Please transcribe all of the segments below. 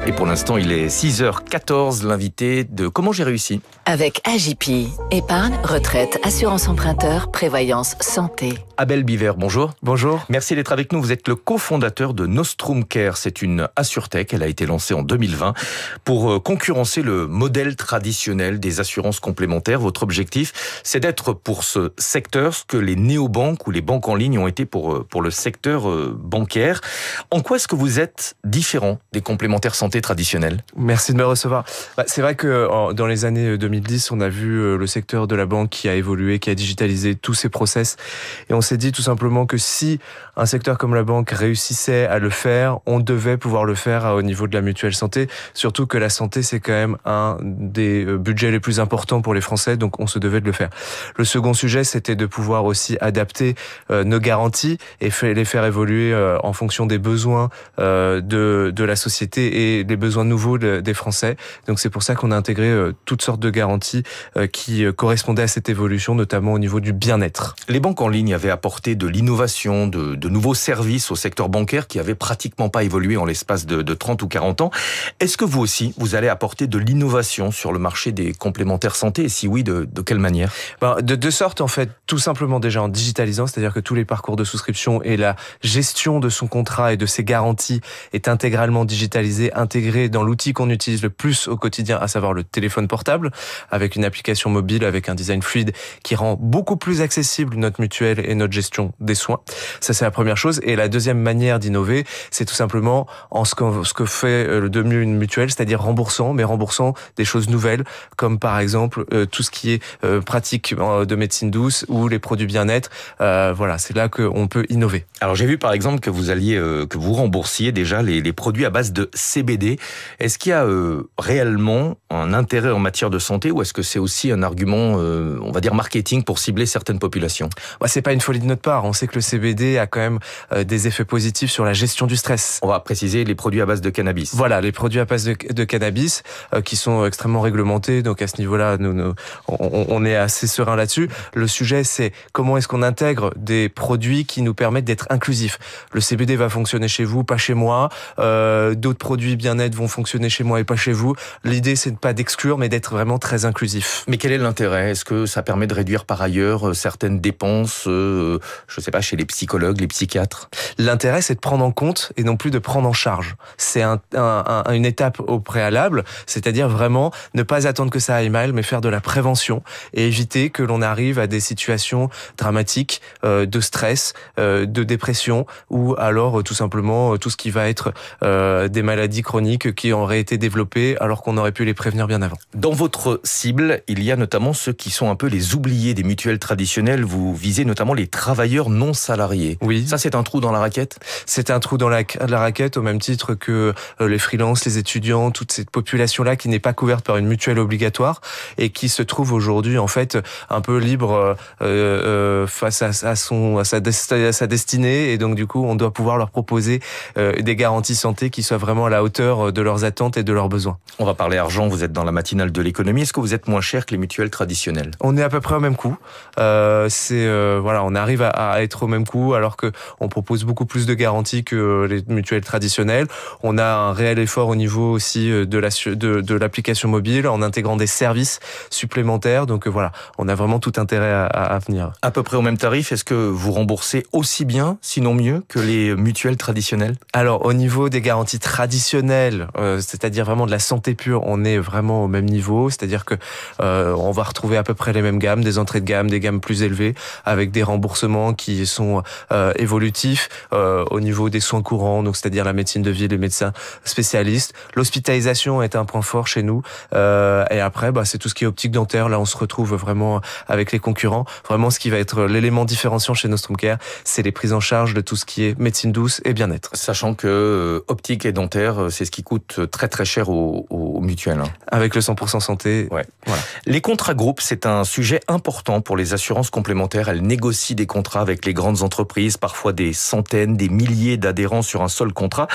Et pour l'instant, il est 6h14, l'invité de Comment j'ai réussi. Avec AJP, épargne, retraite, assurance emprunteur, prévoyance, santé. Abel Biver, bonjour. Bonjour. Merci d'être avec nous. Vous êtes le cofondateur de Nostrum Care. C'est une assurtech. Elle a été lancée en 2020 pour concurrencer le modèle traditionnel des assurances complémentaires. Votre objectif, c'est d'être pour ce secteur ce que les néobanques ou les banques en ligne ont été pour le secteur bancaire. En quoi est-ce que vous êtes différent des complémentaires santé traditionnels ? Merci de me recevoir. C'est vrai que dans les années 2010, on a vu le secteur de la banque qui a évolué, qui a digitalisé tous ses process. Et on s'est dit tout simplement que si un secteur comme la banque réussissait à le faire, on devait pouvoir le faire au niveau de la mutuelle santé. Surtout que la santé, c'est quand même un des budgets les plus importants pour les Français, donc on se devait de le faire. Le second sujet, c'était de pouvoir aussi adapter nos garanties et les faire évoluer en fonction des besoins de la société et des besoins nouveaux des Français. Donc c'est pour ça qu'on a intégré toutes sortes de garanties qui correspondaient à cette évolution, notamment au niveau du bien-être. Les banques en ligne avaient apporté de l'innovation, de nouveaux services au secteur bancaire qui avait pratiquement pas évolué en l'espace de 30 ou 40 ans. Est-ce que vous aussi, vous allez apporter de l'innovation sur le marché des complémentaires santé et si oui, de quelle manière ? De deux sortes en fait, tout simplement déjà en digitalisant, c'est-à-dire que tous les parcours de souscription et la gestion de son contrat et de ses garanties est intégralement digitalisé, intégré dans l'outil qu'on utilise le plus au quotidien, à savoir le téléphone portable, avec une application mobile, avec un design fluide qui rend beaucoup plus accessible notre mutuelle et notre gestion des soins. Ça, c'est la première chose. Et la deuxième manière d'innover, c'est tout simplement en ce que fait de mieux une mutuelle, c'est-à-dire remboursant des choses nouvelles, comme par exemple tout ce qui est pratique de médecine douce ou les produits bien-être. Voilà, c'est là qu'on peut innover. Alors j'ai vu par exemple que vous remboursiez déjà les produits à base de CBD. Est-ce qu'il y a réellement un intérêt en matière de santé ou est-ce que c'est aussi un argument, on va dire marketing pour cibler certaines populations ? C'est pas une folie de notre part. On sait que le CBD a quand même des effets positifs sur la gestion du stress. On va préciser les produits à base de cannabis. Voilà, les produits à base de cannabis qui sont extrêmement réglementés. Donc à ce niveau-là, on est assez serein là-dessus. Le sujet, c'est comment est-ce qu'on intègre des produits qui nous permettent d'être inclusifs. Le CBD va fonctionner chez vous, pas chez moi. D'autres produits bien-être vont fonctionner chez moi et pas chez vous. L'idée, c'est pas d'exclure, mais d'être vraiment très inclusif. Mais quel est l'intérêt ? Est-ce que ça permet de réduire par ailleurs certaines dépenses, je sais pas, chez les psychologues, les psychiatres ? L'intérêt, c'est de prendre en compte et non plus de prendre en charge. C'est une étape au préalable, c'est-à-dire vraiment ne pas attendre que ça aille mal, mais faire de la prévention et éviter que l'on arrive à des situations dramatiques de stress, de dépression ou alors tout simplement tout ce qui va être des maladies chroniques qui auraient été développées alors qu'on aurait pu les prévenir bien avant. Dans votre cible, il y a notamment ceux qui sont un peu les oubliés des mutuelles traditionnelles. Vous visez notamment les travailleurs non salariés. Oui. Ça, c'est un trou dans la raquette ? C'est un trou dans la raquette au même titre que les freelances, les étudiants, toute cette population-là qui n'est pas couverte par une mutuelle obligatoire et qui se trouve aujourd'hui en fait un peu libre face à sa destinée et donc du coup on doit pouvoir leur proposer des garanties santé qui soient vraiment à la hauteur de leurs attentes et de leurs besoins. On va parler argent, vous êtes dans la matinale de l'économie. Est-ce que vous êtes moins cher que les mutuelles traditionnelles ? On est à peu près au même coût. On arrive à être au même coût alors que on propose beaucoup plus de garanties que les mutuelles traditionnelles. On a un réel effort au niveau aussi de l'application mobile en intégrant des services supplémentaires. Donc voilà, on a vraiment tout intérêt à venir. À peu près au même tarif, est-ce que vous remboursez aussi bien, sinon mieux, que les mutuelles traditionnelles ? Alors au niveau des garanties traditionnelles, c'est-à-dire vraiment de la santé pure, on est vraiment au même niveau. C'est-à-dire que on va retrouver à peu près les mêmes gammes, des entrées de gamme, des gammes plus élevées, avec des remboursements qui sont évolutifs au niveau des soins courants, donc c'est-à-dire la médecine de ville, les médecins spécialistes. L'hospitalisation est un point fort chez nous. Et après, c'est tout ce qui est optique dentaire. Là, on se retrouve vraiment avec les concurrents. Vraiment, ce qui va être l'élément différenciant chez Nostrum Care, c'est les prises en charge de tout ce qui est médecine douce et bien-être. Sachant que optique et dentaire, c'est ce qui coûte très très cher aux mutuelles. Avec le 100% santé. Ouais. Voilà. Les contrats groupes, c'est un sujet important pour les assurances complémentaires. Elles négocient des contrats avec les grandes entreprises, parfois des centaines, des milliers d'adhérents sur un seul contrat.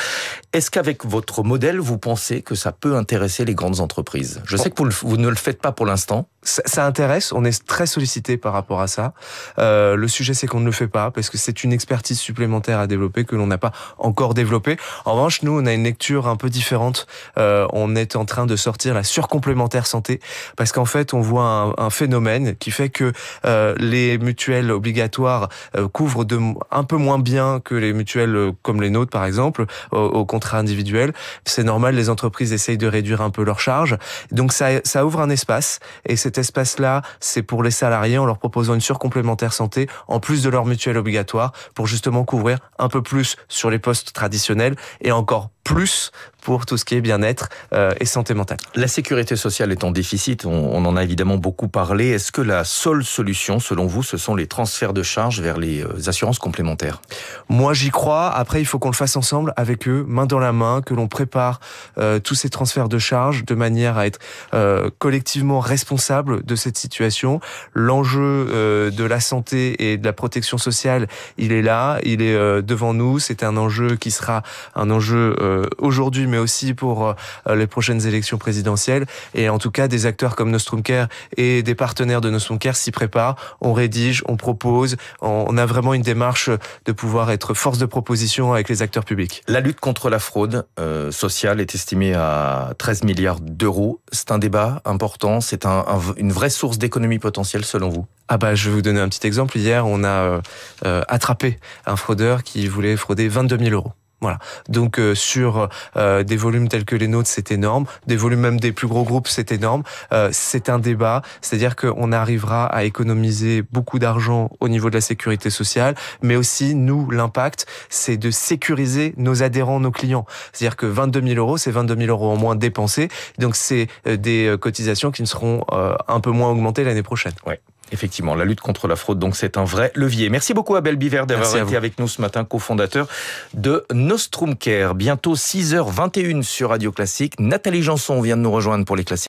Est-ce qu'avec votre modèle, vous pensez que ça peut intéresser les grandes entreprises ? Je sais que vous ne le faites pas pour l'instant, ça intéresse, on est très sollicité par rapport à ça. Le sujet, c'est qu'on ne le fait pas parce que c'est une expertise supplémentaire à développer que l'on n'a pas encore développée. En revanche, nous, on a une lecture un peu différente. On est en train de sortir la surcomplémentaire santé parce qu'en fait, on voit un phénomène qui fait que les mutuelles obligatoires couvrent un peu moins bien que les mutuelles comme les nôtres, par exemple, au contrat individuel. C'est normal, les entreprises essayent de réduire un peu leurs charges. Donc, ça ouvre un espace et cet espace-là, c'est pour les salariés en leur proposant une surcomplémentaire santé en plus de leur mutuelle obligatoire pour justement couvrir un peu plus sur les postes traditionnels et encore plus pour tout ce qui est bien-être et santé mentale. La sécurité sociale est en déficit, on en a évidemment beaucoup parlé. Est-ce que la seule solution, selon vous, ce sont les transferts de charges vers les assurances complémentaires? Moi, j'y crois. Après, il faut qu'on le fasse ensemble avec eux, main dans la main, que l'on prépare tous ces transferts de charges de manière à être collectivement responsable de cette situation. L'enjeu de la santé et de la protection sociale, il est là, il est devant nous. C'est un enjeu qui sera un enjeu aujourd'hui, mais aussi pour les prochaines élections présidentielles. Et en tout cas, des acteurs comme Nostrum Care et des partenaires de Nostrum Care s'y préparent. On rédige, on propose. On a vraiment une démarche de pouvoir être force de proposition avec les acteurs publics. La lutte contre la fraude sociale est estimée à 13 milliards d'euros. C'est un débat important. C'est une vraie source d'économie potentielle selon vous? Je vais vous donner un petit exemple. Hier, on a attrapé un fraudeur qui voulait frauder 22 000 euros. Voilà. Donc sur des volumes tels que les nôtres, c'est énorme. Des volumes même des plus gros groupes, c'est énorme. C'est un débat, c'est-à-dire qu'on arrivera à économiser beaucoup d'argent au niveau de la sécurité sociale, mais aussi, nous, l'impact, c'est de sécuriser nos adhérents, nos clients. C'est-à-dire que 22 000 euros, c'est 22 000 euros en moins dépensés. Donc c'est des cotisations qui ne seront un peu moins augmentées l'année prochaine. Ouais. Effectivement, la lutte contre la fraude, donc c'est un vrai levier. Merci beaucoup Abel Biver d'avoir été avec nous ce matin, cofondateur de Nostrum Care. Bientôt 6h21 sur Radio Classique. Nathalie Janson vient de nous rejoindre pour les classiques.